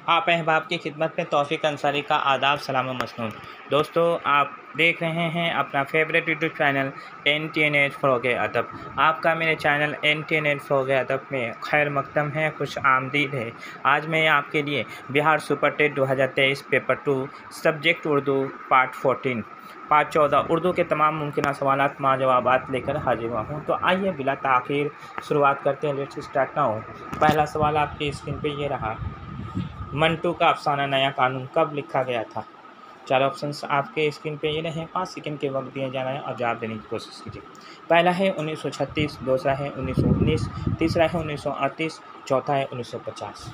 आप अहबाब की खिदमत में तौफ़ीक अंसारी का आदाब सलाम व मसनून। दोस्तों, आप देख रहे हैं अपना फेवरेट यूट्यूब चैनल NTNH फ़रोग़ अदब। आपका मेरे चैनल NTNH फ़रोग़ अदब में खैर मक़दम है, खुश आमदीद है। आज मैं आपके लिए Bihar super TET 2023 paper 2 subject Urdu part 14 Urdu के तमाम मुमकिन सवालात मां जवाबात लेकर हाजिर हुआ हूँ। तो आइए बिला ताख़ीर शुरुआत करते हैं। Let's start now. पहला सवाल आपकी स्क्रीन पे ये रहा, मंटू का अफसाना नया कानून कब लिखा गया था? 4 ऑप्शंस आपके स्क्रीन पे ये रहे। 5 सेकंड के वक्त दिए जा रहे हैं और जवाब देने की कोशिश कीजिए। पहला है 1936, दूसरा है 1919, तीसरा है 1938, चौथा है 1950।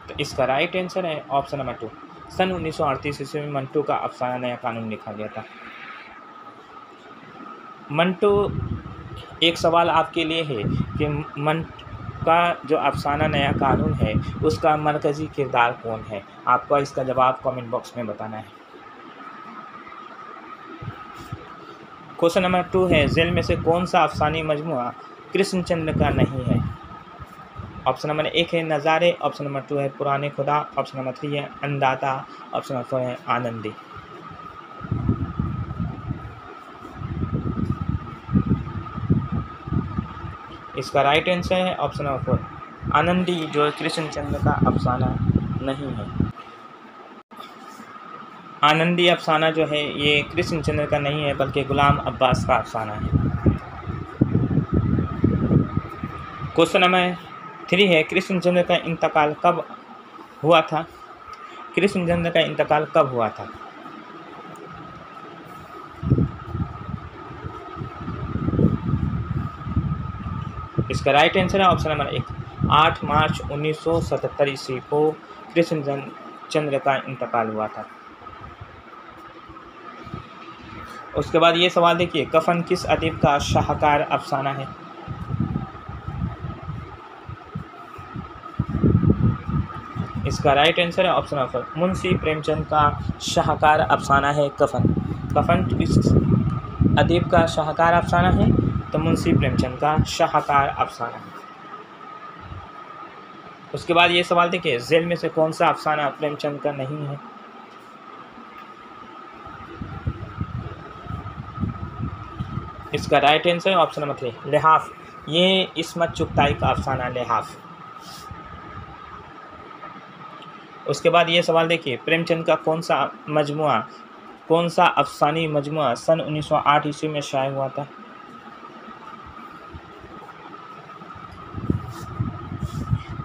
तो इसका राइट आंसर है ऑप्शन नंबर 2। सन 1938 ईस्वी में मंटू का अफसाना नया कानून लिखा गया था। मंटू, एक सवाल आपके लिए है कि मंटू का जो अफसाना नया कानून है उसका मरकज़ी किरदार कौन है? आपको इसका जवाब कमेंट बॉक्स में बताना है। क्वेश्चन नंबर 2 है, जेल में से कौन सा अफसानी मजमुआ कृष्णचंद्र का नहीं है? ऑप्शन नंबर 1 है नज़ारे, ऑप्शन नंबर 2 है पुराने खुदा, ऑप्शन नंबर 3 है अन्नदाता, ऑप्शन नंबर 4 है आनंदी। इसका राइट आंसर है ऑप्शन नंबर 4, आनंदी, जो कृष्णचंद्र का अफसाना नहीं है। आनंदी अफसाना जो है ये कृष्णचंद्र का नहीं है बल्कि गुलाम अब्बास का अफसाना है। क्वेश्चन नंबर 3 है, कृष्णचंद्र का इंतकाल कब हुआ था? कृष्णचंद्र का इंतकाल कब हुआ था? इसका राइट आंसर है ऑप्शन नंबर 1, 8 मार्च 1977 ईस्वी को कृष्णचंद्र का इंतकाल हुआ था। उसके बाद ये सवाल देखिए, कफन किस अदीब का शाहकार अफसाना है? इसका राइट आंसर है ऑप्शन नंबर 4, मुंशी प्रेमचंद का शाहकार अफसाना है कफन। कफन किस अदीब का शाहकार अफसाना है? तो मुंशी प्रेमचंद का शाहकार अफसाना है। उसके बाद ये सवाल देखिए, जेल में से कौन सा अफसाना प्रेमचंद का नहीं है? इसका राइट आंसर है ऑप्शन नंबर 3, लिहाफ। ये इस्मत चुगताई का अफसाना लिहाफ। उसके बाद ये सवाल देखिए, प्रेमचंद का कौन सा अफसानी मजमुआ सन 1908 ईस्वी में शाया हुआ था?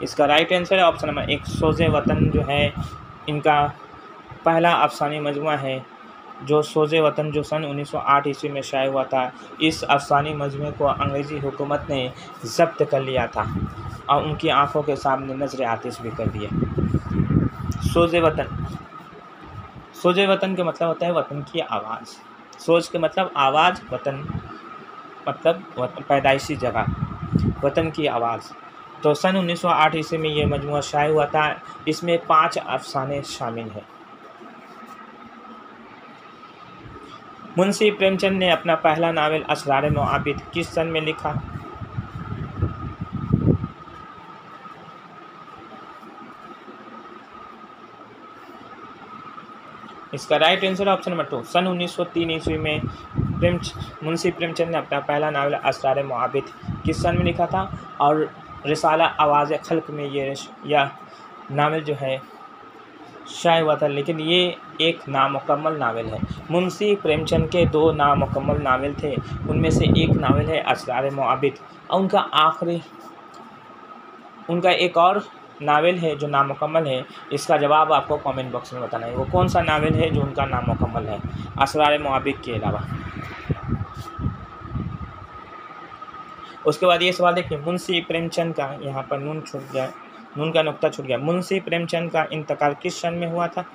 इसका राइट आंसर है ऑप्शन नंबर 1, सोज़े वतन जो है इनका पहला अफसानी मजमुआ है, जो सोज़े वतन जो सन 1908 ईस्वी में शाया हुआ था। इस अफसानी मजमुए को अंग्रेज़ी हुकूमत ने ज़ब्त कर लिया था और उनकी आंखों के सामने नज़र आतिश भी कर दिया। सोज़े वतन का मतलब होता है वतन की आवाज़। सोज़ के मतलब आवाज़, वतन मतलब पैदाइशी जगह, वतन की आवाज़। तो सन 1908 ईस्वी में ये मजमुआ शाया हुआ था। इसमें 5 अफसाने शामिल हैं। मुंशी प्रेमचंद ने अपना पहला नावल असरार मुआबिद किस सन में लिखा? इसका राइट आंसर ऑप्शन नंबर 2, सन 1903 ईस्वी में मुंशी प्रेमचंद ने अपना पहला नावल असरार मुआबिद किस सन में लिखा था? और रिसाला आवाज़ खल्क में यह नावल जो है शाया हुआ था, लेकिन ये एक नामुकम्मल नावल है। मुंशी प्रेमचंद के 2 नामुकम्मल नावल थे, उनमें से एक नावल है असरार मुआबिद और उनका एक और नावल है जो नामुकम्मल है। इसका जवाब आपको कमेंट बॉक्स में बताना है, वो कौन सा नावल है जो उनका नामुकम्मल है असरार मुआबिद के अलावा। उसके बाद ये सवाल देखिए, मुंशी प्रेमचंद का, यहाँ पर नून का नुक्ता छूट गया। मुंशी प्रेमचंद का इंतकाल किस सन में हुआ था?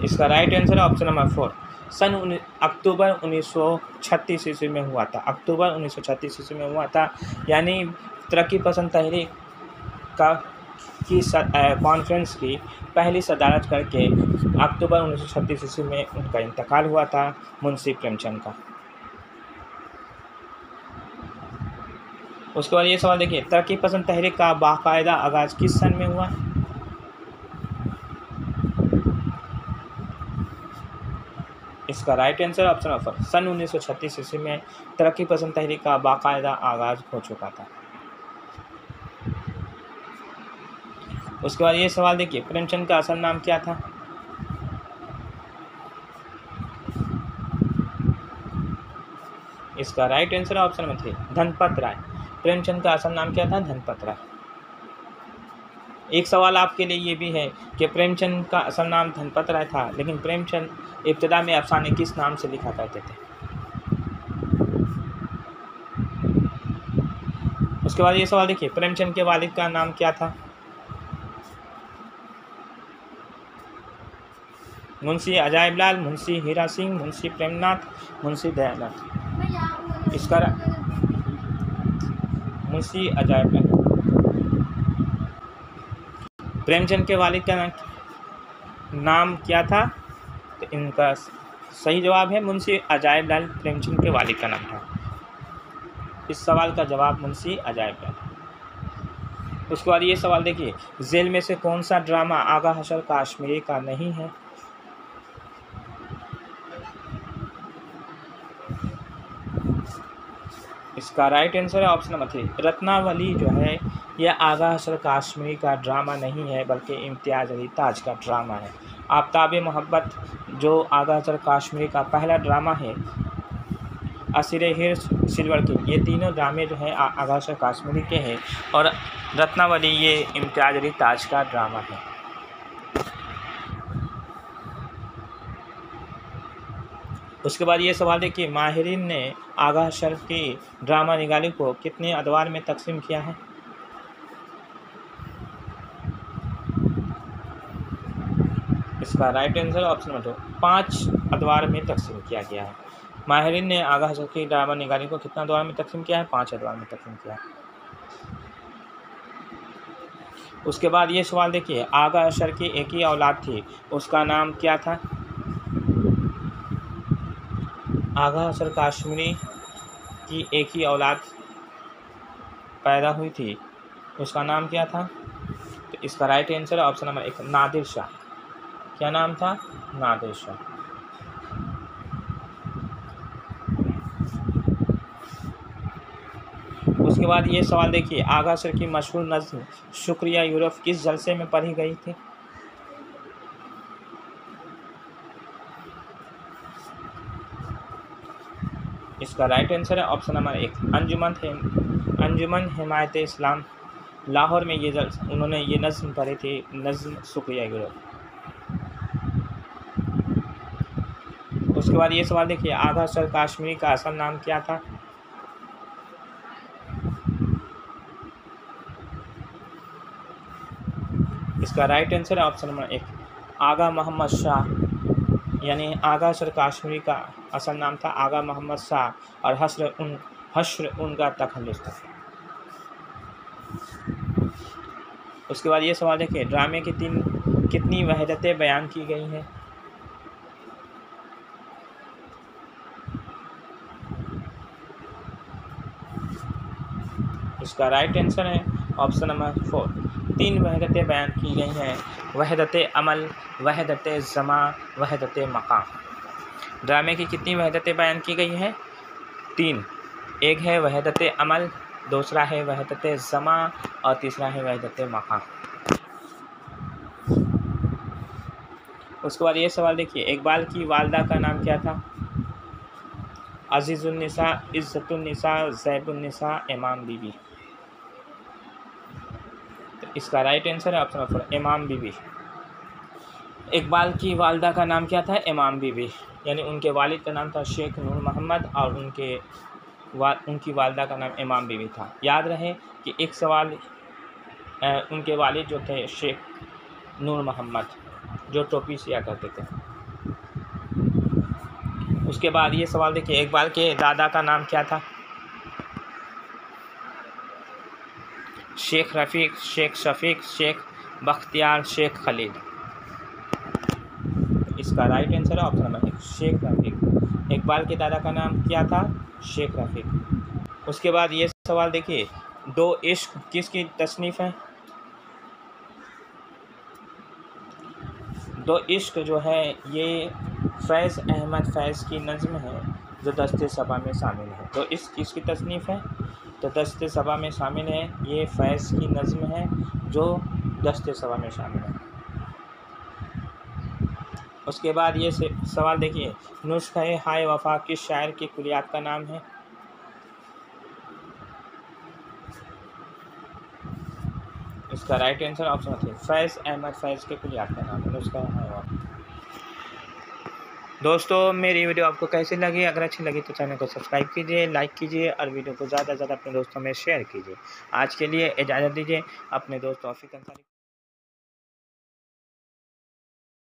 इसका राइट आंसर है ऑप्शन नंबर 4, अक्टूबर 1936 ईस्वी में हुआ था। अक्टूबर 1936 ईस्वी में हुआ था, यानी तरक्की पसंद तहरीक की कॉन्फ्रेंस की पहली सदारत करके अक्टूबर 1936 ईस्वी में उनका इंतकाल हुआ था मुंशी प्रेमचंद का। उसके बाद ये सवाल देखिए, तरक्की पसंद तहरीक का बाकायदा आगाज़ किस सन में हुआ? इसका राइट आंसर ऑप्शन नंबर सन 1936 ईस्वी में तरक्की पसंद तहरीक का बाकायदा आगाज़ हो चुका था। उसके बाद ये सवाल देखिए, प्रेमचंद का असल नाम क्या था? इसका राइट आंसर ऑप्शन में थे धनपत राय। प्रेमचंद का असल नाम क्या था? धनपत राय। एक सवाल आपके लिए ये भी है कि प्रेमचंद का असल नाम धनपत राय था, लेकिन प्रेमचंद इब्तिदा में अफसाने किस नाम से लिखा करते थे? उसके बाद ये सवाल देखिए, प्रेमचंद के वालिद का नाम क्या था? मुंशी अजायबलाल, मुंशी हीरा सिंह, मुंशी प्रेमनाथ, मुंशी दयानंद। इसका मुंशी अजायबलाल। प्रेमचंद के वालिद का नाम क्या था? तो इनका सही जवाब है मुंशी अजायबलाल प्रेमचंद के वालिद का नाम था। इस सवाल का जवाब मुंशी अजायबलाल। उसके बाद ये सवाल देखिए, जेल में से कौन सा ड्रामा आगा हशर काश्मीरी का नहीं है? इसका राइट आंसर है ऑप्शन नंबर 3 रत्नावली जो है यह आगा हशर काश्मीरी का ड्रामा नहीं है, बल्कि इम्तियाज़ अली ताज का ड्रामा है। आफ्ताब मोहब्बत जो आगा हशर काश्मीरी का पहला ड्रामा है, असीर हिर्स, सिल्वर किंग, ये तीनों ड्रामे जो हैं आगा हशर काश्मीरी के हैं, और रत्नावली ये इम्तियाज़ अली ताज का ड्रामा है। उसके बाद ये सवाल देखिए, माहिरीन ने आगा हशर की ड्रामा निगारी को कितने अदवार में तकसीम किया है? इसका राइट आंसर ऑप्शन नंबर 2 5 अदवार में तकसीम किया गया है। माहिरीन ने आगा हशर की ड्रामा निगारी को कितना अदवार में तकसीम किया है? 5 अदवार में तकसीम किया है। उसके बाद ये सवाल देखिए, आगा हशर की एक ही औलाद थी, उसका नाम क्या था? आगा हशर काश्मीरी की एक ही औलाद पैदा हुई थी, उसका नाम क्या था? तो इसका राइट आंसर है ऑप्शन नंबर 1 नादिर शाह। क्या नाम था? नादिर शाह। उसके बाद ये सवाल देखिए, आगा हशर की मशहूर नज़्म शुक्रिया यूरोप किस जलसे में पढ़ी गई थी? इसका राइट आंसर है ऑप्शन नंबर 1 अंजुमन हिमायत इस्लाम लाहौर में उन्होंने ये नज़्म पढ़ी थी, नज़्म शुक्रिया यूरोप। उसके बाद ये सवाल देखिए, आगा हशर काश्मीरी का असल नाम क्या था? इसका राइट आंसर है ऑप्शन नंबर 1 आगा मोहम्मद शाह, यानी आगा हशर काश्मीरी का असल नाम था आगा मोहम्मद शाह, और हश्र उनका तखल्लुस था। उसके बाद ये सवाल देखिए, ड्रामे की कितनी वहदतें बयान की गई हैं? इसका राइट आंसर है ऑप्शन नंबर 4 3 वहदतें बयान की गई हैं, वहदत अमल, वहदत ज़मा, वहदत मकाम। ड्रामे की कितनी वहदतें बयान की गई हैं? 3। एक है वहदत अमल, दूसरा है वहदत ज़मा, और तीसरा है वहदत मकाम। उसके बाद ये सवाल देखिए, इकबाल की वालदा का नाम क्या था? अज़ीज़ुन्निसा, इज़्ज़तुन्निसा, ज़ैबुन्निसा, इमाम बीबी। तो इसका राइट आंसर है ऑप्शन नंबर 4 इमाम बीबी। इकबाल की वालदा का नाम क्या था? इमाम बीबी, यानी उनके वालिद का नाम था शेख नूर मोहम्मद, और उनकी वालदा का नाम इमाम बीबी था। याद रहे कि एक सवाल उनके वालिद जो थे शेख नूर मोहम्मद, जो टोपी सिया करते थे। उसके बाद ये सवाल देखिए, इकबाल के दादा का नाम क्या था? शेख रफ़ीक, शेख शफीक, शेख बख्तियार, शेख खलील। इसका राइट आंसर है ऑप्शन नंबर 1 शेख रफ़ीक। इकबाल के दादा का नाम क्या था? शेख रफ़ीक। उसके बाद ये सवाल देखिए, दो इश्क किसकी तसनीफ़ है? दो इश्क जो है ये फैज़ अहमद फैज़ की नज़्म है जो दस्ते सबा में शामिल है। तो इस किसकी तसनीफ़ है? तो दस्ते सबा में शामिल है, ये फैज़ की नज़्म है जो दस्ते सबा में शामिल है। उसके बाद ये सवाल देखिए, नुस्ख़े हाय वफ़ा किस शायर की कुलियात का नाम है? इसका राइट आंसर ऑप्शन थी फैज़ अहमद फैज़ के कुलियात का नाम है नुस्ख़े हाय वफ़ा। दोस्तों मेरी वीडियो आपको कैसी लगी? अगर अच्छी लगी तो चैनल को सब्सक्राइब कीजिए, लाइक कीजिए और वीडियो को ज़्यादा से ज़्यादा अपने दोस्तों में शेयर कीजिए। आज के लिए इजाज़त दीजिए। अपने दोस्त तौफीक अंसारी।